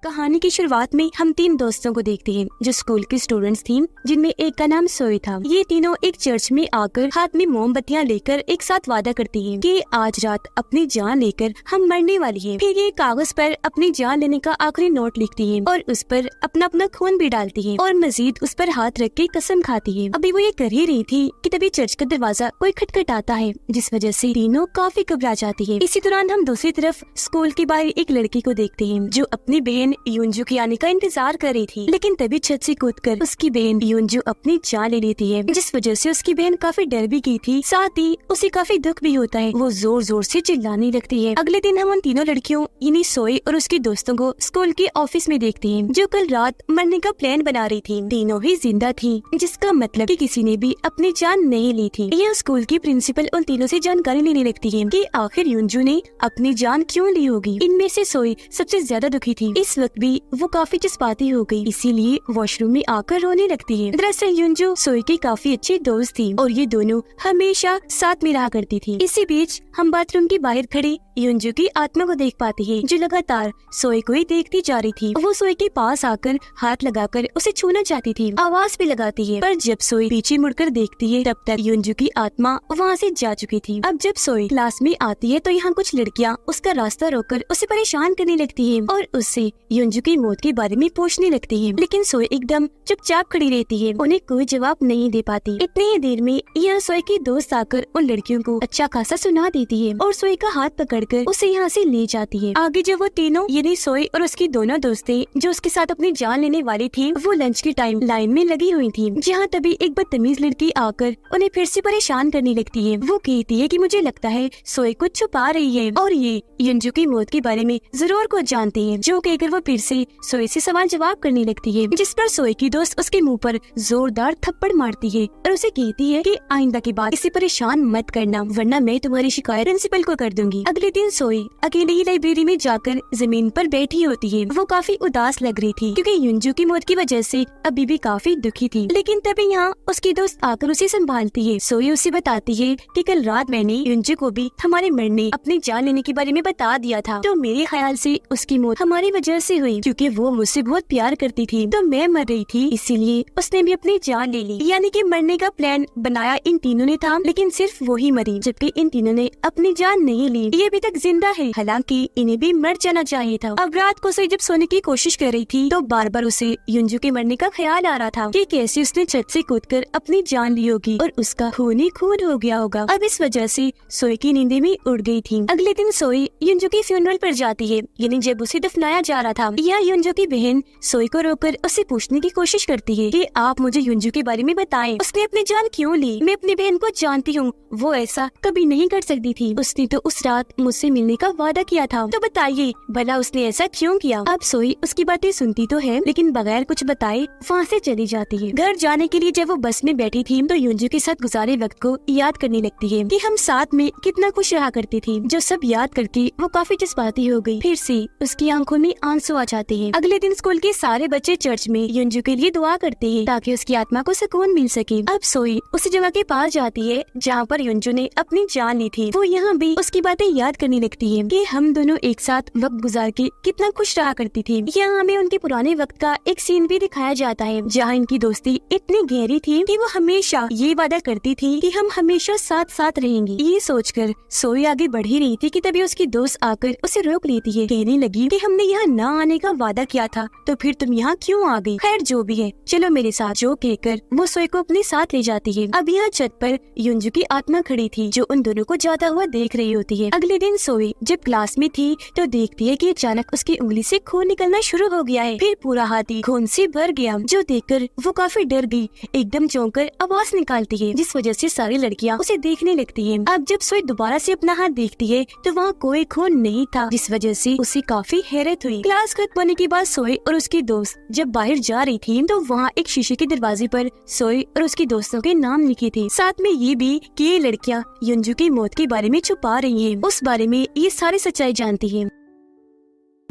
कहानी की शुरुआत में हम तीन दोस्तों को देखते हैं जो स्कूल के स्टूडेंट्स थी, जिनमें एक का नाम सोई था। ये तीनों एक चर्च में आकर हाथ में मोमबत्तियां लेकर एक साथ वादा करती हैं कि आज रात अपनी जान लेकर हम मरने वाली हैं। फिर ये कागज पर अपनी जान लेने का आखिरी नोट लिखती हैं और उस पर अपना अपना खून भी डालती हैं और मजीद उस पर हाथ रख के कसम खाती हैं। अभी वो ये कर ही रही थी कि तभी चर्च का दरवाजा कोई खटखटाता है, जिस वजह से तीनों काफी घबरा जाती है। इसी दौरान हम दूसरी तरफ स्कूल के बाहर एक लड़की को देखते हैं जो अपनी बहन युंजू के आने का इंतजार कर रही थी, लेकिन तभी छत से कूदकर उसकी बहन युंजू अपनी जान ले लेती है, जिस वजह से उसकी बहन काफी डर भी गई थी, साथ ही उसे काफी दुख भी होता है। वो जोर जोर से चिल्लाने लगती है। अगले दिन हम उन तीनों लड़कियों यानी सोई और उसके दोस्तों को स्कूल के ऑफिस में देखते हैं, जो कल रात मरने का प्लान बना रही थी। तीनों ही जिंदा थी, जिसका मतलब कि किसी ने भी अपनी जान नहीं ली थी। यह स्कूल की प्रिंसिपल उन तीनों से जानकारी लेने लगती है कि आखिर युंजू ने अपनी जान क्यों ली होगी। इनमें से सोई सबसे ज्यादा दुखी थी। इस वक्त भी वो काफी जज्बाती हो गई, इसीलिए वॉशरूम में आकर रोने लगती है। दरअसल युंजू सोई की काफी अच्छी दोस्त थी और ये दोनों हमेशा साथ में रहा करती थी। इसी बीच हम बाथरूम के बाहर खड़ी युंजू की आत्मा को देख पाती है, जो लगातार सोई को ही देखती जा रही थी। वो सोई के पास आकर हाथ लगाकर उसे छूना चाहती थी, आवाज भी लगाती है, पर जब सोई पीछे मुड़कर देखती है तब तक युंजू की आत्मा वहाँ से जा चुकी थी। अब जब सोई क्लास में आती है तो यहाँ कुछ लड़कियाँ उसका रास्ता रोककर उसे परेशान करने लगती है और उससे युंजू की मौत के बारे में पूछने लगती है, लेकिन सोई एकदम चुपचाप खड़ी रहती है, उन्हें कोई जवाब नहीं दे पाती। इतनी ही देर में यहाँ सोई की दोस्त आकर उन लड़कियों को अच्छा खासा सुना देती है और सोई का हाथ पकड़कर उसे यहाँ से ले जाती है। आगे जब वो तीनों यानी सोई और उसकी दोनों दोस्तें जो उसके साथ अपनी जान लेने वाली थी, वो लंच के टाइम लाइन में लगी हुई थी, जहाँ तभी एक बदतमीज लड़की आकर उन्हें फिर से परेशान करने लगती है। वो कहती है कि मुझे लगता है सोई कुछ छुपा रही है और ये युंजू की मौत के बारे में जरूर कुछ जानती है, जो कहकर वो फिर से सोई से सवाल जवाब करने लगती है, जिस पर सोई की दोस्त उसके मुंह पर जोरदार थप्पड़ मारती है और उसे कहती है कि आइंदा के बाद इसे परेशान मत करना, वरना मैं तुम्हारी शिकायत प्रिंसिपल को कर दूंगी। अगले दिन सोई अकेले ही लाइब्रेरी में जाकर जमीन पर बैठी होती है। वो काफी उदास लग रही थी क्योंकि युंजू की मौत की वजह से अभी भी काफी दुखी थी, लेकिन तभी यहाँ उसकी दोस्त आकर उसे संभालती है। सोई उसे बताती है कि कल रात मैंने युंजू को भी हमारे मरने अपनी जान लेने के बारे में बता दिया था, तो मेरे ख्याल से उसकी मौत हमारी वजह से हुई, क्योंकि वो मुझसे बहुत प्यार करती थी, तो मैं मर रही थी, इसीलिए उसने भी अपनी जान ले ली। यानी कि मरने का प्लान बनाया इन तीनों ने था, लेकिन सिर्फ वो ही मरी, जबकि इन तीनों ने अपनी जान नहीं ली। ये अभी तक जिंदा है, हालांकि इन्हें भी मर जाना चाहिए था। अब रात को सोई जब सोने की कोशिश कर रही थी तो बार बार उसे युंजू के मरने का ख्याल आ रहा था कि कैसे उसने छत से कूदकर अपनी जान ली होगी और उसका खून ही खून हो गया होगा। अब इस वजह से सोई की नींदें भी उड़ गई थी। अगले दिन सोई युंजू के फ्यूनरल पर जाती है, यानी जब उसे दफनाया जा रहा था। यह युंजू की बहन सोई को रोककर उससे पूछने की कोशिश करती है कि आप मुझे युंजू के बारे में बताएं, उसने अपनी जान क्यों ली? मैं अपनी बहन को जानती हूँ, वो ऐसा कभी नहीं कर सकती थी, उसने तो उस रात मुझसे मिलने का वादा किया था, तो बताइए भला उसने ऐसा क्यों किया? अब सोई उसकी बातें सुनती तो है, लेकिन बगैर कुछ बताए वहाँ से चली जाती है। घर जाने के लिए जब वो बस में बैठी थी तो युंजू के साथ गुजारे वक्त को याद करने लगती है कि हम साथ में कितना खुश रहा करती थी। जो सब याद करके वो काफी जज्बाती हो गई। फिर से उसकी आंखों में आंसू आ जाते हैं। अगले दिन स्कूल के सारे बच्चे चर्च में युंजू के लिए दुआ करते हैं ताकि उसकी आत्मा को सुकून मिल सके। अब सोई उस जगह के पास जाती है जहाँ पर युंजू ने अपनी जान ली थी। वो यहाँ भी उसकी बातें याद करने लगती है कि हम दोनों एक साथ वक्त गुजार के कितना खुश रहा करती थी। यहाँ हमें उनके पुराने वक्त का एक सीन भी दिखाया जाता है जहाँ इनकी दोस्ती इतनी गहरी थी कि वो हमेशा ये वादा करती थी कि हम हमेशा साथ साथ रहेंगी। ये सोचकर सोई आगे बढ़ ही रही थी कि तभी उसकी दोस्त आकर उसे रोक लेती है, कहने लगी कि हमने यहाँ न आने का वादा किया था, तो फिर तुम यहाँ क्यों आ गई? खैर जो भी है, चलो मेरे साथ, जो कहकर वो सोई को अपने साथ ले जाती है। अब यहाँ छत पर युंजू की आत्मा खड़ी थी जो उन दोनों को जाता हुआ देख रही होती है। अगले दिन सोई जब क्लास में थी तो देखती है कि अचानक उसकी उंगली से खून निकलना शुरू हो गया है, फिर पूरा हाथ ही खून से भर गया, जो देखकर वो काफी डर गई, एकदम चौंक कर आवाज निकालती है, जिस वजह से सारी लड़कियां उसे देखने लगती हैं। अब जब सोई दोबारा से अपना हाथ देखती है तो वहाँ कोई खून नहीं था, जिस वजह से उसे काफी हैरत हुई। क्लास खत्म होने के बाद सोई और उसकी दोस्त जब बाहर जा रही थी तो वहाँ एक शीशे के दरवाजे पर सोई और उसकी दोस्तों के नाम लिखे थे, साथ में ये भी कि ये लड़कियाँ युंजू की मौत के बारे में छुपा रही हैं, उस बारे में ये सारी सच्चाई जानती हैं।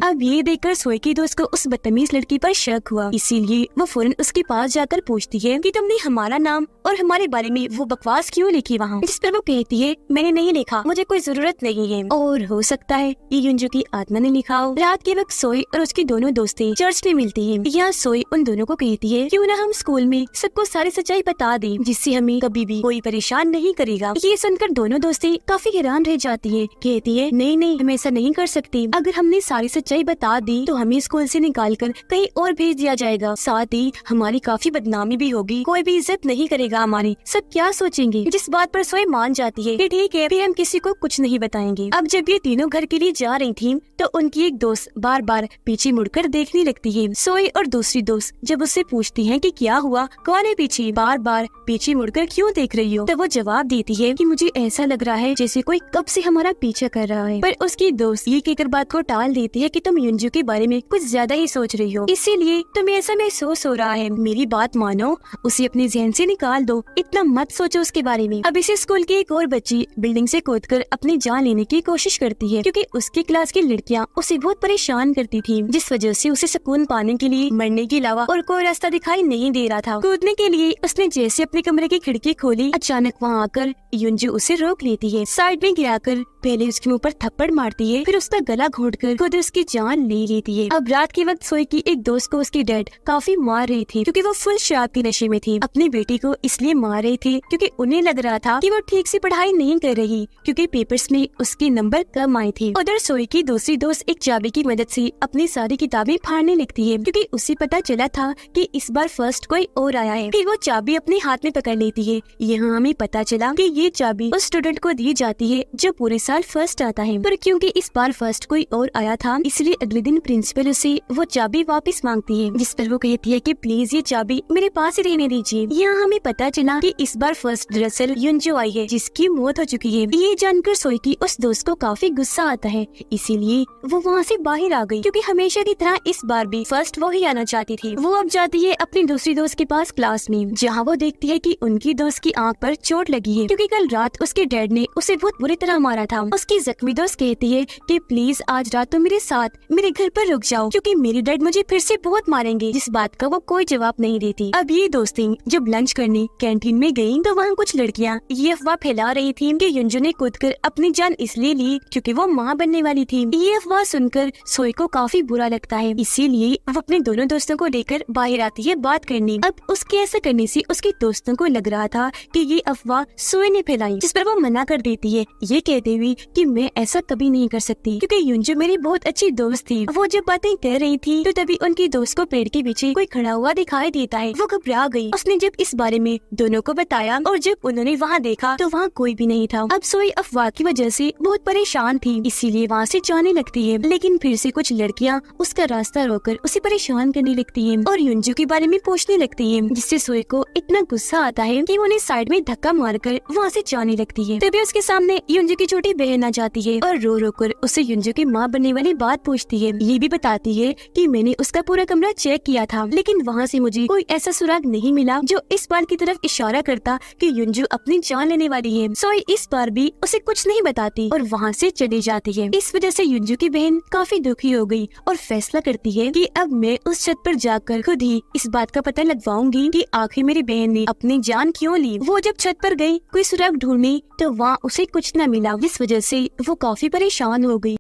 अब ये देखकर सोए की दोस्त को उस बदतमीज लड़की पर शक हुआ, इसीलिए वो फौरन उसके पास जाकर पूछती है कि तुमने हमारा नाम और हमारे बारे में वो बकवास क्यों लिखी वहाँ। जिस पर वो कहती है मैंने नहीं लिखा, मुझे कोई जरूरत नहीं है, और हो सकता है ये युंजू की आत्मा ने लिखा हो। रात के वक्त सोए और उसकी दोनों दोस्तें चर्च में मिलती है। यहाँ सोए उन दोनों को कहती है क्यों ना हम स्कूल में सबको सारी सच्चाई बता दें, जिससे हमें कभी भी कोई परेशान नहीं करेगा। ये सुनकर दोनों दोस्तें काफी हैरान रह जाती है। कहती है नहीं नहीं, हम ऐसा नहीं कर सकते, अगर हमने सारी सच्चाई बता दी तो हमें स्कूल से निकाल कर कहीं और भेज दिया जाएगा, साथ ही हमारी काफी बदनामी भी होगी, कोई भी इज्जत नहीं करेगा हमारी, सब क्या सोचेंगे। जिस बात पर सोए मान जाती है कि ठीक है, फिर हम किसी को कुछ नहीं बताएंगे। अब जब ये तीनों घर के लिए जा रही थी तो उनकी एक दोस्त बार बार पीछे मुड़कर देखने लगती है। सोए और दूसरी दोस्त जब उससे पूछती है कि क्या हुआ, कौन है पीछे, बार बार पीछे मुड़कर क्यों देख रही हो, तो वो जवाब देती है कि मुझे ऐसा लग रहा है जैसे कोई कब से हमारा पीछा कर रहा है। पर उसकी दोस्त ये कहकर बात को टाल देती है कि तुम युंजू के बारे में कुछ ज्यादा ही सोच रही हो, इसीलिए तुम्हें ऐसा महसूस हो रहा है। मेरी बात मानो, उसे अपने जहन से निकाल दो, इतना मत सोचो उसके बारे में। अब इसी स्कूल की एक और बच्ची बिल्डिंग से कूदकर अपनी जान लेने की कोशिश करती है, क्योंकि उसकी क्लास की लड़कियां उसे बहुत परेशान करती थी, जिस वजह से उसे सुकून पाने के लिए मरने के अलावा और कोई रास्ता दिखाई नहीं दे रहा था। कूदने के लिए उसने जैसे अपने कमरे की खिड़की खोली, अचानक वहाँ आकर युंजू उसे रोक लेती है। साइड में गिराकर पहले उसके मुंह पर थप्पड़ मारती है, फिर उसका गला घोंटकर खुद उसकी जान ले लेती है। अब रात के वक्त सोए की एक दोस्त को उसकी डैड काफी मार रही थी, क्योंकि वो फुल शराब के नशे में थी। अपनी बेटी को इसलिए मार रही थी क्योंकि उन्हें लग रहा था कि वो ठीक से पढ़ाई नहीं कर रही, क्योंकि पेपर्स में उसके नंबर कम आए थे। उधर सोए की दूसरी दोस्त एक चाबी की मदद से अपनी सारी किताबें फाड़ने लगती है, क्योंकि उसे पता चला था कि इस बार फर्स्ट कोई और आया है। फिर वो चाबी अपने हाथ में पकड़ लेती है। यहाँ हमें पता चला कि ये चाबी उस स्टूडेंट को दी जाती है जो पूरे साल फर्स्ट आता है, पर क्योंकि इस बार फर्स्ट कोई और आया था, इसलिए अगले दिन प्रिंसिपल उसे वो चाबी वापस मांगती है, जिस पर वो कहती है कि प्लीज ये चाबी मेरे पास ही रहने दीजिए। यहाँ हमें पता चला कि इस बार फर्स्ट दरअसल युंजू आई है, जिसकी मौत हो चुकी है। ये जानकर सोए की उस दोस्त को काफी गुस्सा आता है, इसीलिए वो वहाँ से बाहर आ गई, क्योंकि हमेशा की तरह इस बार भी फर्स्ट वो ही आना चाहती थी। वो अब जाती है अपनी दूसरी दोस्त के पास क्लास में, जहाँ वो देखती है कि उनकी दोस्त की आंख पर चोट लगी है, क्योंकि कल रात उसके डैड ने उसे बहुत बुरी तरह मारा था। उसकी जख्मी दोस्त कहती है कि प्लीज आज रात तुम मेरे साथ मेरे घर पर रुक जाओ, क्योंकि मेरे डैड मुझे फिर से बहुत मारेंगे, जिस बात का वो कोई जवाब नहीं देती। अब ये दोस्तें जब लंच करने कैंटीन में गयी तो वहाँ कुछ लड़कियाँ ये अफवाह फैला रही थी कि युंजू ने कूदकर अपनी जान इसलिए ली क्योंकि वो माँ बनने वाली थी। ये अफवाह सुनकर सोए को काफी बुरा लगता है, इसीलिए वो अपने दोनों दोस्तों को लेकर बाहर आती है बात करने। अब उसके ऐसा करने से उसके दोस्तों को लग रहा था कि ये अफवाह सोए ने फैलाई, जिस पर वो मना कर देती है, ये कहते हुए कि मैं ऐसा कभी नहीं कर सकती, क्योंकि युंजू मेरी बहुत अच्छी दोस्त थी। वो जब बातें कर रही थी तो तभी उनकी दोस्त को पेड़ के पीछे कोई खड़ा हुआ दिखाई देता है। वो घबरा गई। उसने जब इस बारे में दोनों को बताया और जब उन्होंने वहाँ देखा तो वहाँ कोई भी नहीं था। अब सोई अफवाह की वजह से बहुत परेशान थी, इसीलिए वहाँ से जाने लगती है, लेकिन फिर से कुछ लड़कियाँ उसका रास्ता रोककर उसे परेशान करने लगती है और युंजू के बारे में पूछने लगती है, जिससे सोई को इतना गुस्सा आता है कि वो उन्हें साइड में धक्का मारकर वहाँ से जाने लगती है। तभी उसके सामने युंजू की छोटी बहन आ जाती है और रो रो कर उससे युंजू की माँ बनने वाली बात पूछती है। ये भी बताती है कि मैंने उसका पूरा कमरा चेक किया था, लेकिन वहाँ से मुझे कोई ऐसा सुराग नहीं मिला जो इस बात की तरफ इशारा करता कि युंजू अपनी जान लेने वाली है। सोई इस बार भी उसे कुछ नहीं बताती और वहाँ से चली जाती है। इस वजह से युंजू की बहन काफी दुखी हो गई और फैसला करती है कि अब मैं उस छत पर जाकर खुद ही इस बात का पता लगवाऊंगी कि आखिर मेरी बहन ने अपनी जान क्यों ली। वो जब छत पर गई कोई सुराग ढूंढने तो वहाँ उसे कुछ न मिला, जिस वजह से वो काफी परेशान हो गई।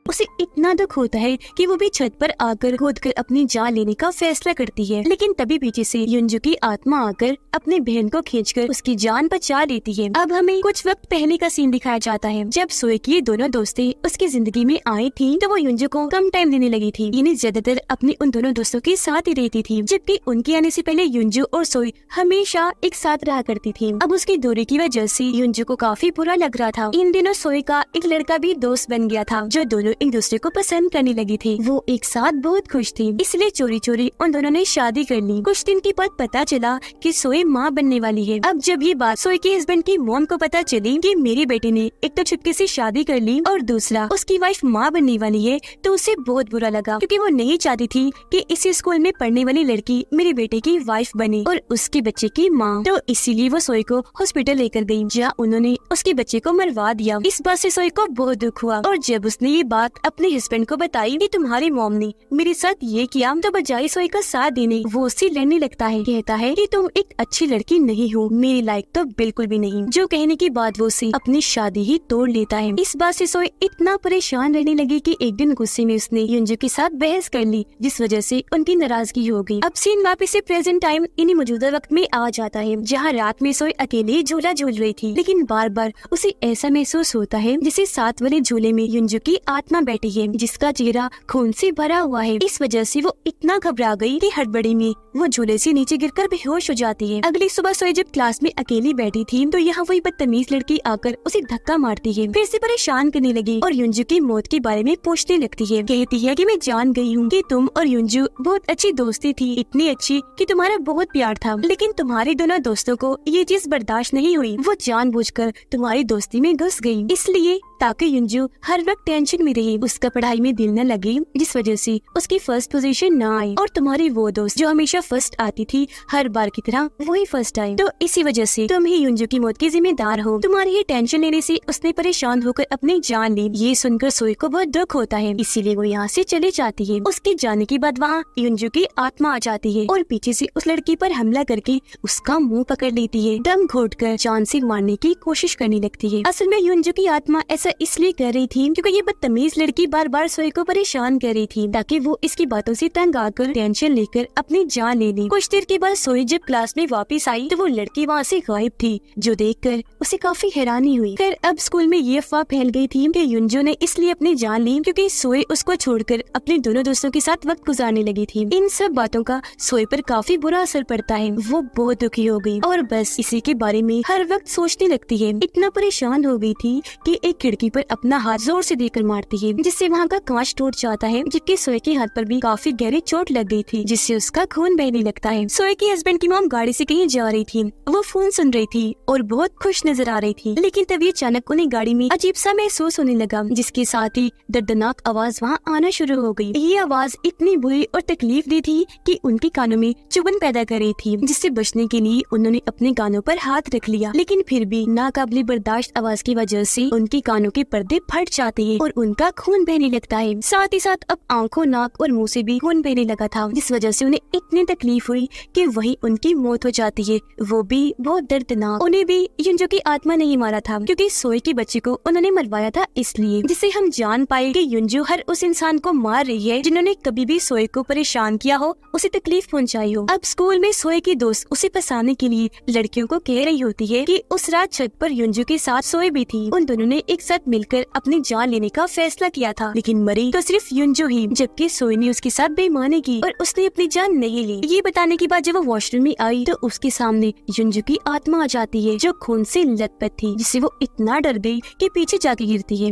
उसे इतना दुख होता है कि वो भी छत पर आकर खोदकर अपनी जान लेने का फैसला करती है, लेकिन तभी पीछे से युंजू की आत्मा आकर अपनी बहन को खींचकर उसकी जान बचा लेती है। अब हमें कुछ वक्त पहले का सीन दिखाया जाता है, जब सोए की दोनों दोस्तें उसकी जिंदगी में आई थी तो वो युंजू को कम टाइम देने लगी थी, यानी ज्यादातर अपने उन दोनों दोस्तों के साथ ही रहती थी, जबकि उनके आने से पहले युंजू और सोए हमेशा एक साथ रहा करती थी। अब उसकी दूरी की वजह से युंजू को काफी बुरा लग रहा था। इन दिनों सोए का एक लड़का भी दोस्त बन गया था, जो दोनों एक दूसरे को पसंद करने लगी थी। वो एक साथ बहुत खुश थी, इसलिए चोरी चोरी उन दोनों ने शादी कर ली। कुछ दिन के बाद पता चला कि सोए माँ बनने वाली है। अब जब ये बात सोए के हस्बैंड की मॉम को पता चली कि मेरी बेटी ने एक तो चुपके से शादी कर ली और दूसरा उसकी वाइफ माँ बनने वाली है, तो उसे बहुत बुरा लगा, क्योंकि वो नहीं चाहती थी कि इसी स्कूल में पढ़ने वाली लड़की मेरे बेटे की वाइफ बने और उसके बच्चे की माँ। तो इसीलिए वो सोए को हॉस्पिटल लेकर गयी, जहाँ उन्होंने उसके बच्चे को मरवा दिया। इस बात से सोए को बहुत दुख हुआ और जब उसने ये बात बात अपने हस्बैंड को बताई कि तुम्हारी मॉम ने मेरे साथ ये किया, तो बजाय सोए का साथ देने वो उससे लड़ने लगता है। कहता है कि तुम एक अच्छी लड़की नहीं हो, मेरी लायक तो बिल्कुल भी नहीं। जो कहने के बाद वो उसे अपनी शादी ही तोड़ लेता है। इस बात से सोए इतना परेशान रहने लगी कि एक दिन गुस्से में उसने युंजू के साथ बहस कर ली, जिस वजह से उनकी नाराजगी हो गई। अब सीन वापस से प्रेजेंट टाइम इन्हीं मौजूदा वक्त में आ जाता है, जहाँ रात में सोए अकेले झूला झूल रही थी, लेकिन बार बार उसे ऐसा महसूस होता है जैसे साथ वाले झूले में युंजू की आत्मा बैठी है, जिसका चेहरा खून से भरा हुआ है। इस वजह से वो इतना घबरा गई कि हड़बड़ी में वो झूले से नीचे गिरकर बेहोश हो जाती है। अगली सुबह सोए जब क्लास में अकेली बैठी थी तो यहाँ वही बदतमीज लड़की आकर उसे धक्का मारती है, फिर से परेशान करने लगी और युंजू की मौत के बारे में पूछने लगती है। कहती है कि मैं जान गई हूँ कि तुम और युंजू बहुत अच्छी दोस्ती थी, इतनी अच्छी कि तुम्हारा बहुत प्यार था, लेकिन तुम्हारे दोनों दोस्तों को ये चीज बर्दाश्त नहीं हुई। वो जानबूझकर तुम्हारी दोस्ती में घुस गई, इसलिए ताकि युंजू हर वक्त टेंशन में रही, उसका पढ़ाई में दिल न लगे, जिस वजह से उसकी फर्स्ट पोजीशन न आई, और तुम्हारी वो दोस्त जो हमेशा फर्स्ट आती थी हर बार की तरह वही फर्स्ट आई, तो इसी वजह से तुम ही युंजू की मौत की जिम्मेदार हो। तुम्हारी ये टेंशन लेने से उसने परेशान होकर अपनी जान ली। ये सुनकर सोए को बहुत दुख होता है, इसीलिए वो यहाँ से चली जाती है। उसके जाने के बाद वहाँ युंजू की आत्मा आ जाती है और पीछे से उस लड़की पर हमला करके उसका मुंह पकड़ लेती है, दम घोटकर जान से मारने की कोशिश करने लगती है। असल में युंजू की आत्मा ऐसा इसलिए कर रही थी क्योंकि ये बदतमीज लड़की बार बार सोए को परेशान कर रही थी, ताकि वो इसकी बातों से तंग आकर टेंशन लेकर अपनी जान ले ली। कुछ देर के बाद सोए जब क्लास में वापस आई तो वो लड़की वहाँ से गायब थी, जो देखकर उसे काफी हैरानी हुई। फिर अब स्कूल में ये अफवाह फैल गई थी कि युंजू ने इसलिए अपनी जान ली क्योंकि सोए उसको छोड़कर अपने दोनों दोस्तों के साथ वक्त गुजारने लगी थी। इन सब बातों का सोए पर काफी बुरा असर पड़ता है, वो बहुत दुखी हो गई और बस इसी के बारे में हर वक्त सोचने लगती है। इतना परेशान हो गई थी कि एक खिड़की पर अपना हाथ जोर से देकर मारती है, जिससे वहाँ का कांच टूट जाता है, जबकि सोए के हाथ पर भी काफी गहरी चोट लग गई थी, जिससे उसका खून बहने लगता है। सोए के हस्बैंड की मॉम गाड़ी से कहीं जा रही थी, वो फोन सुन रही थी और बहुत खुश नजर आ रही थी, लेकिन तभी अचानक उन्हें गाड़ी में अजीब सा महसूस होने लगा, जिसके साथ ही दर्दनाक आवाज वहाँ आना शुरू हो गई। ये आवाज इतनी बुरी और तकलीफ दी थी कि उनके कानों में चुभन पैदा कर रही थी, जिससे बचने के लिए उन्होंने अपने कानों पर हाथ रख लिया, लेकिन फिर भी नाकाबिले बर्दाश्त आवाज की वजह से उनके कानों के पर्दे फट जाते हैं और उनका खून बहने लगता है। साथ ही साथ अब आंखों, नाक और मुंह से भी खून बहने लगा था, जिस वजह से उन्हें इतनी तकलीफ हुई कि वहीं उनकी मौत हो जाती है, वो भी बहुत दर्दनाक। उन्हें भी युंजू की आत्मा नहीं मारा था क्योंकि सोए के बच्चे को उन्होंने मरवाया था, इसलिए जिससे हम जान पाए कि युंजू हर उस इंसान को मार रही है जिन्होंने कभी भी सोए को परेशान किया हो, उसे तकलीफ पहुंचाई हो। अब स्कूल में सोए की दोस्त उसे फंसाने के लिए लड़कियों को कह रही होती है कि उस रात छत पर युंजू के साथ सोए भी थी, उन दोनों ने एक साथ मिलकर अपनी जान लेने का फैसला किया था, लेकिन मरी तो सिर्फ युंजू ही, जबकि सोए ने उसके साथ बेईमानी की और उसने अपनी जान नहीं ली। ये बताने के बाद जब वो वॉशरूम में आई तो उसके सामने युंजू की आत्मा आ जाती है, जो खून से लथपथ थी, जिससे वो इतना डर गई कि पीछे जाके गिरती है।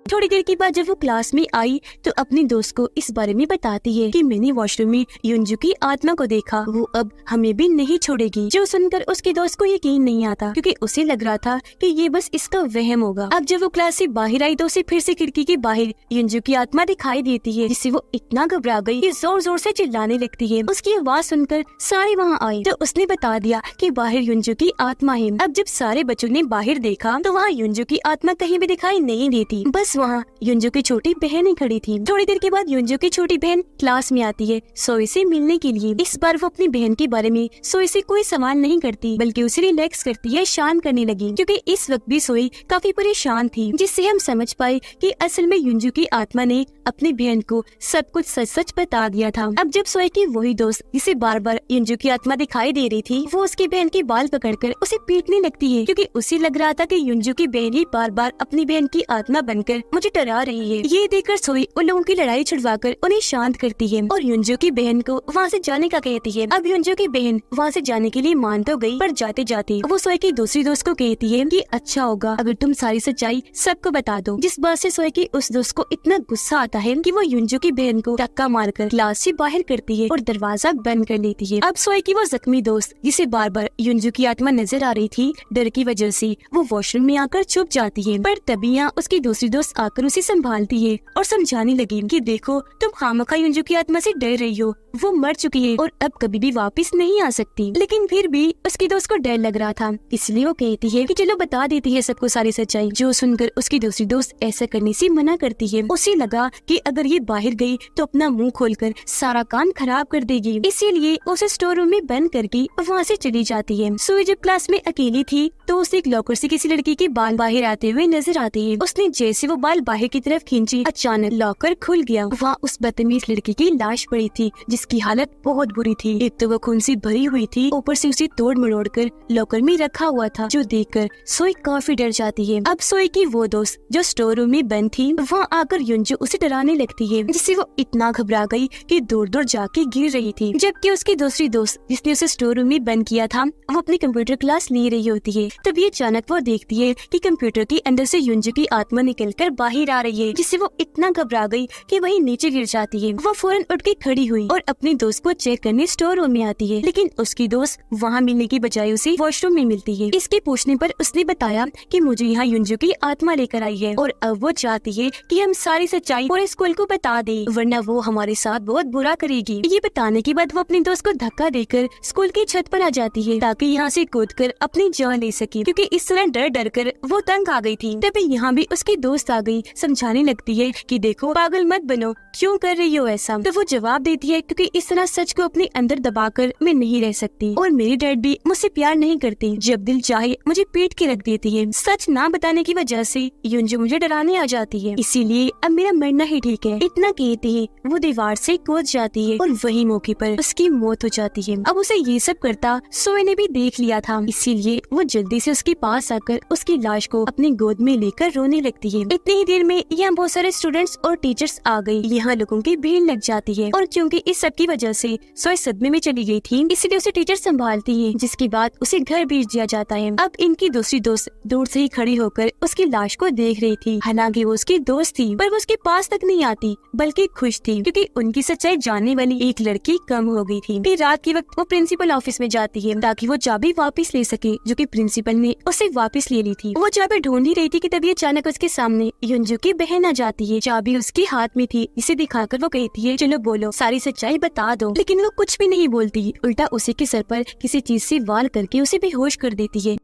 थोड़ी देर के बाद जब वो क्लास में आई तो अपने दोस्त को इस बारे में बताती है कि मैंने वॉशरूम में युंजू की आत्मा को देखा, वो अब हमें भी नहीं छोड़ेगी। जो सुनकर उसके दोस्त को यकीन नहीं आता क्योंकि उसे लग रहा था कि ये बस इसका वहम होगा। अब जब वो क्लास से बाहर आई तो उसे फिर से खिड़की के बाहर युंजू की आत्मा दिखाई देती है, जिससे वो इतना घबरा गई कि जोर जोर से चिल्लाने लगती है। उसकी आवाज सुनकर सारे वहाँ आए तो उसने बता दिया कि बाहर युंजू की आत्मा है। अब जब सारे बच्चों ने बाहर देखा तो वहाँ युंजू की आत्मा कहीं भी दिखाई नहीं देती, बस वहाँ युंजू की छोटी बहन ही खड़ी थी। थोड़ी देर के बाद युंजू की छोटी बहन क्लास में आती है सोए से मिलने के लिए। इस बार वो अपनी बहन के बारे में सोए से कोई सवाल नहीं करती, बल्कि उसे रिलैक्स करती है, शांत करने लगी, क्योंकि इस वक्त भी सोए काफी परेशान थी, जिससे हम समझ पाए कि असल में युंजू की आत्मा ने अपनी बहन को सब कुछ सच सच बता दिया था। अब जब सोए की वही दोस्त जिसे बार बार युंजू की आत्मा दिखाई दे रही थी, वो उसकी बहन के बाल पकड़कर उसे पीटने लगती है, क्योंकि उसे लग रहा था कि युंजू की बहन ही बार बार अपनी बहन की आत्मा बनकर मुझे डरा रही है। ये देखकर सोई उन लोगों की लड़ाई छुड़वाकर उन्हें शांत करती है और युंजू की बहन को वहाँ से जाने का कहती है। अब युंजू की बहन वहाँ से जाने के लिए मान तो गई, पर जाते जाते वो सोई की दूसरी दोस्त को कहती है कि अच्छा होगा अगर तुम सारी सच्चाई सबको बता दो। जिस बात से सोई की उस दोस्त को इतना गुस्सा आता है कि वो युंजू की बहन को धक्का मारकर क्लास से बाहर करती है और दरवाजा बंद कर लेती है। अब सोई की वो जख्मी दोस्त जिसे बार बार युंजू की आत्मा नजर आ रही थी, डर की वजह से वो वॉशरूम में आकर छुप जाती है, पर तभी यहाँ उसकी दूसरी दोस्त दोस्त आकर उसे संभालती है और समझाने लगी कि देखो तुम खामखा युंजू की आत्मा से डर रही हो, वो मर चुकी है और अब कभी भी वापस नहीं आ सकती। लेकिन फिर भी उसकी दोस्त को डर लग रहा था, इसलिए वो कहती है कि चलो बता देती है सबको सारी सच्चाई। जो सुनकर उसकी दूसरी दोस्त ऐसा करने से मना करती है। उसे लगा कि अगर ये बाहर गई तो अपना मुंह खोलकर सारा काम खराब कर देगी, इसीलिए उसे स्टोर रूम में बंद करके वहाँ से चली जाती है। सोई जब क्लास में अकेली थी तो उसे एक लॉकर से किसी लड़की के बाल बाहर आते हुए नजर आते हैं। उसने जैसे वो बाल बाहर की तरफ खींचे, अचानक लॉकर खुल गया। वहाँ उस बदतमीज लड़की की लाश पड़ी थी जिसकी हालत बहुत बुरी थी। एक तो वो खून से भरी हुई थी, ऊपर से उसे तोड़ मरोड़ कर लॉकर में रखा हुआ था, जो देखकर सोई काफी डर जाती है। अब सोई की वो दोस्त जो स्टोर रूम में बंद थी वहाँ आकर युंजू उसे डराने लगती है, जिससे वो इतना घबरा गई कि दूर दूर जाके गिर रही थी। जबकि उसकी दूसरी दोस्त जिसने उसे स्टोर रूम में बंद किया था वो अपनी कंप्यूटर क्लास ले रही होती है। तभी अचानक वो देखती है कि कंप्यूटर के अंदर से युंजू की आत्मा निकलकर बाहर आ रही है, जिससे वो इतना घबरा गई कि वहीं नीचे गिर जाती है। वो फौरन उठ के खड़ी हुई और अपनी दोस्त को चेक करने स्टोर रूम में आती है, लेकिन उसकी दोस्त वहाँ मिलने की बजाय उसे वॉशरूम में मिलती है। इसके पूछने पर उसने बताया कि मुझे यहाँ युंजू की आत्मा लेकर आई है और अब वो चाहती है कि हम सारी सच्चाई पूरे स्कूल को बता दे, वरना वो हमारे साथ बहुत बुरा करेगी। ये बताने के बाद वो अपनी दोस्त को धक्का देकर स्कूल की छत पर आ जाती है ताकि यहाँ से कूदकर अपनी जान ले सके, क्योंकि इस तरह डर डर कर वो तंग आ गई थी। तभी यहाँ भी उसकी दोस्त आ गई, समझाने लगती है कि देखो पागल मत बनो, क्यों कर रही हो ऐसा। तो वो जवाब देती है क्योंकि इस तरह सच को अपने अंदर दबाकर मैं नहीं रह सकती और मेरे डैड भी मुझसे प्यार नहीं करते, जब दिल चाहे मुझे पीट के रख देती है। सच ना बताने की वजह से युंजू मुझे डराने आ जाती है, इसीलिए अब मेरा मरना ही ठीक है। इतना कहते ही वो दीवार से कूद जाती है और वही मौके पर उसकी मौत हो जाती है। अब उसे ये सब करता सोए ने भी देख लिया था, इसीलिए वो जल्दी से उसके पास आकर उसकी लाश को अपनी गोद में लेकर रोने लगती है। इतनी ही देर में यहाँ बहुत सारे स्टूडेंट्स और टीचर्स आ गई। यहाँ लोगों की भीड़ लग जाती है और क्योंकि इस सब की वजह से सोए सदमे में चली गई थी, इसलिए उसे टीचर संभालती है, जिसके बाद उसे घर भेज दिया जाता है। अब इनकी दूसरी दोस्त दूर से ही खड़ी होकर उसकी लाश को देख रही थी। हालांकि वो उसकी दोस्त थी पर वो उसके पास तक नहीं आती बल्कि खुश थी, क्योंकि उनकी सच्चाई जानने वाली एक लड़की कम हो गई थी। फिर रात के वक्त वो प्रिंसिपल ऑफिस में जाती है ताकि वो चाबी वापस ले सके, जो कि प्रिंसिपल ने उसे वापस ले ली थी। वो चाबी ढूंढ ही रही थी कि तभी अचानक उसके सामने युंजू की बहन आ जाती है। चाबी उसके हाथ में थी, इसे दिखाकर वो कहती है चलो बोलो, सारी सच्चाई बता दो। लेकिन वो कुछ भी नहीं बोलती, उल्टा उसी के सर पर किसी चीज से वार करके उसे बेहोश कर देती है।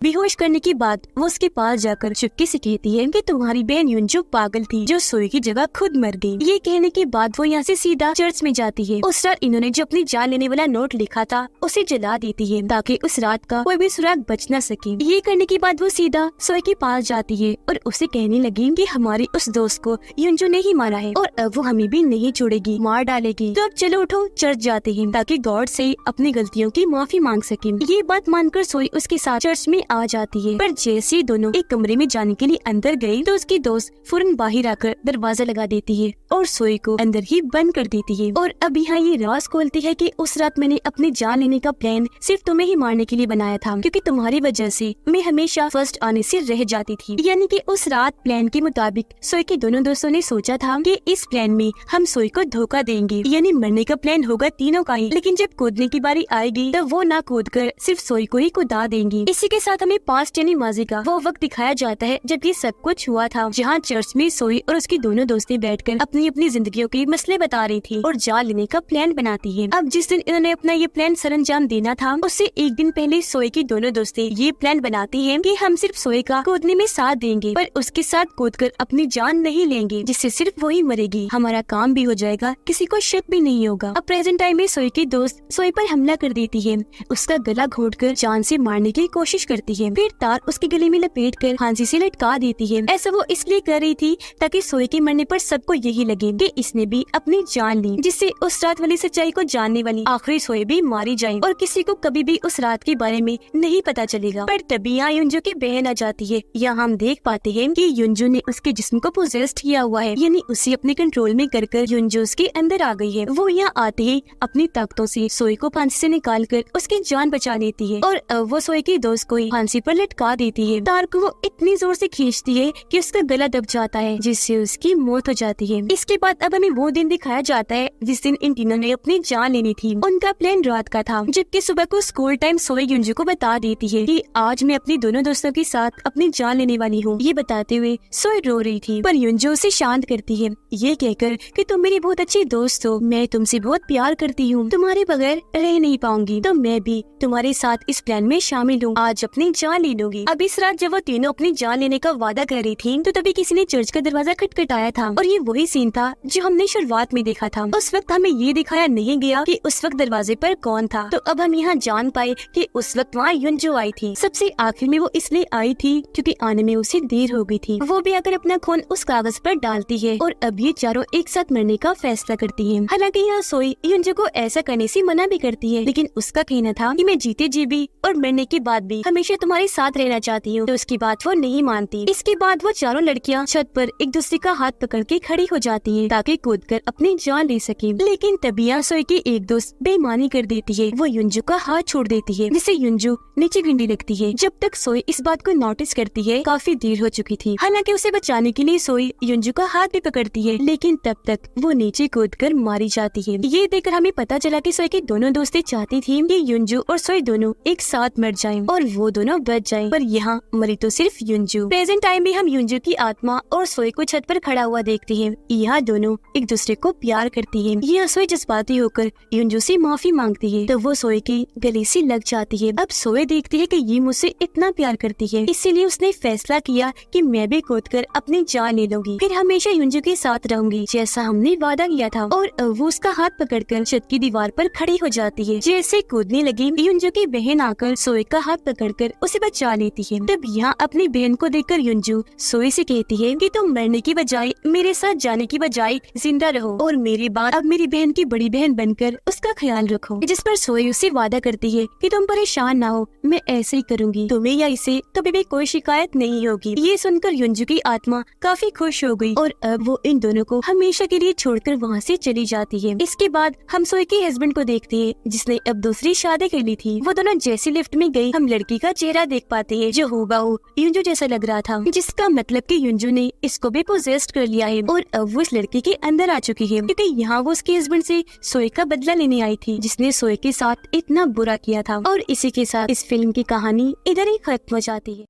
बेहोश करने के बाद वो उसके पास जाकर चुपके से कहती है कि तुम्हारी बहन युंजू पागल थी जो सोई की जगह खुद मर गई। ये कहने के बाद वो यहाँ से सीधा चर्च में जाती है। उस रात इन्होंने जो अपनी जान लेने वाला नोट लिखा था उसे जला देती है ताकि उस रात का कोई भी सुराग बच न सके। ये करने के बाद वो सीधा सोई के पास जाती है और उसे कहने लगी कि हमारी उस दोस्त को युंजू ने ही मारा है और अब वो हमें भी नहीं छोड़ेगी, मार डालेगी। तो अब चलो उठो, चर्च जाते हैं ताकि गॉड से अपनी गलतियों की माफी मांग सके। ये बात मानकर सोई उसके साथ चर्च में आ जाती है, पर जैसे दोनों एक कमरे में जाने के लिए अंदर गए तो उसकी दोस्त फौरन बाहर आकर दरवाजा लगा देती है और सोई को अंदर ही बंद कर देती है। और अब यहाँ ये राज खोलती है कि उस रात मैंने अपनी जान लेने का प्लान सिर्फ तुम्हें ही मारने के लिए बनाया था, क्योंकि तुम्हारी वजह से मैं हमेशा फर्स्ट आने से रह जाती थी। यानी कि उस रात प्लान के मुताबिक सोई के दोनों दोस्तों ने सोचा था कि इस प्लान में हम सोई को धोखा देंगे, यानी मरने का प्लान होगा तीनों का ही, लेकिन जब कूदने की बारी आएगी तब वो ना कूद कर सिर्फ सोई को ही कुदा देंगी। इसी के साथ हमें पास्ट यानी माजी का वो वक्त दिखाया जाता है जब ये सब कुछ हुआ था, जहाँ चर्च में सोई और उसकी दोनों दोस्तें बैठकर अपनी अपनी जिंदगियों के मसले बता रही थी और जान लेने का प्लान बनाती है। अब जिस दिन इन्होंने अपना ये प्लान सरअंजाम देना था उससे एक दिन पहले सोई की दोनों दोस्तें ये प्लान बनाती है कि हम सिर्फ सोई का कूदने में साथ देंगे पर उसके साथ कूदकर अपनी जान नहीं लेंगे, जिससे सिर्फ वही मरेगी, हमारा काम भी हो जाएगा, किसी को शक भी नहीं होगा। अब प्रेजेंट टाइम में सोई की दोस्त सोई पर हमला कर देती है, उसका गला घोंटकर जान से मारने की कोशिश करती है, फिर तार उसके गले में लपेट कर फांसी से लटका देती है। ऐसा वो इसलिए कर रही थी ताकि सोई के मरने पर सबको यही लगे कि इसने भी अपनी जान ली, जिससे उस रात वाली सच्चाई को जानने वाली आखिरी सोई भी मारी जाए और किसी को कभी भी उस रात के बारे में नहीं पता चलेगा। पर तभी यहाँ युंजू की बहन आ जाती है। यहाँ हम देख पाते हैं कि युंजू ने उसके जिस्म को पोजेस्ड किया हुआ है, यानी उसे अपने कंट्रोल में कर युंजू उसके अंदर आ गई है। वो यहाँ आते ही अपनी ताकतों से सोई को फांसी से निकाल कर उसकी जान बचा लेती है और अब वो सोई की दोस्त को ही फांसी पर लटका देती है। तार को वो इतनी जोर से खींचती है कि उसका गला दब जाता है, जिससे उसकी मौत हो जाती है। इसके बाद अब हमें वो दिन दिखाया जाता है जिस दिन इन तीनों ने अपनी जान लेनी थी। उनका प्लान रात का था, जबकि सुबह को स्कूल टाइम सोए युंजू को बता देती है कि आज मैं अपनी दोनों दोस्तों के साथ अपनी जान लेने वाली हूँ। ये बताते हुए सोए रो रही थी, पर युंजू उसे शांत करती है, ये कहकर कि तुम मेरी बहुत अच्छी दोस्त हो, मैं तुमसे बहुत प्यार करती हूँ, तुम्हारे बगैर रह नहीं पाऊंगी, तो मैं भी तुम्हारे साथ इस प्लान में शामिल हूँ, आज अपनी जान ले लूंगी। अब इस रात जब वो तीनों अपनी जान लेने का वादा कर रही थी, तो तभी किसी ने चर्च का दरवाजा खटखटाया था, और ये वही सीन था जो हमने शुरुआत में देखा था। उस वक्त हमें ये दिखाया नहीं गया कि उस वक्त दरवाजे पर कौन था, तो अब हम यहाँ जान पाए कि उस वक्त वहाँ युंजू आई थी। सबसे आखिर में वो इसलिए आई थी क्योंकि आने में उसे देर हो गई थी। वो भी आकर अपना खून उस कागज पर डालती है, और अब ये चारों एक साथ मरने का फैसला करती है। हालांकि यहाँ सोई युंजू को ऐसा करने से मना भी करती है, लेकिन उसका कहना था कि मैं जीते जी भी और मरने के बाद भी हमेशा तुम्हारे साथ रहना चाहती हूँ, तो उसकी बात वो नहीं मानती। इसके बाद वो चारों लड़कियाँ छत पर एक दूसरे का हाथ पकड़ के खड़ी हो जाती है ताकि कूदकर अपनी जान ले सके। लेकिन तभी यहाँ सोई की एक दोस्त बेईमानी कर देती है, वो युंजू का हाथ छोड़ देती है, जिससे युंजू नीचे गिरने लगती है। जब तक सोई इस बात को नोटिस करती है काफी देर हो चुकी थी। हालांकि उसे बचाने के लिए सोई युंजू का हाथ भी पकड़ती है, लेकिन तब तक वो नीचे कूदकर मारी जाती है। ये देखकर हमें पता चला कि सोई की दोनों दोस्तें चाहती थी कि युंजू और सोई दोनों एक साथ मर जाएं और वो दोनों बच जाएं, पर यहाँ मरी तो सिर्फ युंजू। प्रेजेंट टाइम में हम युंजू की आत्मा और सोई को छत पर खड़ा हुआ देखते हैं। यहाँ दोनों एक दूसरे को प्यार करती है। यह सोई जज्बाती होकर युंजू से माफी मांगती है, तो वो सोई के गले से लग जाती है। अब सोई देखती है कि ये मुझसे इतना प्यार करती है, इसीलिए उसने फैसला किया कि मैं भी कूदकर अपनी जान ले लूंगी, फिर हमेशा युंजू के साथ रहूंगी जैसा हमने वादा किया था। और वो उसका हाथ पकड़कर छत की दीवार पर खड़ी हो जाती है। जैसे कूदने लगी, युंजू की बहन आकर सोई का हाथ पकड़कर उसे बचा लेती है। तब यहाँ अपनी बहन को देखकर युंजू सोई से कहती है कि तुम मरने की बजाय मेरे साथ जाने की बजाय जिंदा रहो और मेरे बाद अब मेरी बहन की बड़ी बहन बनकर उसका ख्याल रखो। जिस पर सोई उससे वादा करती है कि तुम परेशान ना हो, मैं ऐसे ही करूंगी, तुम्हें या इसे कभी भी कोई शिकायत नहीं होगी। ये सुनकर युंजू की आत्मा काफी खुश हो गई और अब वो इन दोनों को हमेशा के लिए छोड़कर वहाँ से चली जाती है। इसके बाद हम सोई के हस्बैंड को देखते हैं, जिसने अब दूसरी शादी कर ली थी। वो दोनों जैसी लिफ्ट में गई, हम लड़की का चेहरा देख पाते हैं जो हूबहू युंजू जैसा लग रहा था, जिसका मतलब कि युंजू ने इसको भी पोजेस्ट कर लिया है और अब वो इस लड़की के अंदर आ चुकी है, क्योंकि यहाँ वो उसके हस्बैंड से सोई का बदला लेने आई थी, जिसने सोई के साथ इतना बुरा किया था। और इसी के साथ इस फिल्म की कहानी इधर ही खत्म हो जाती है।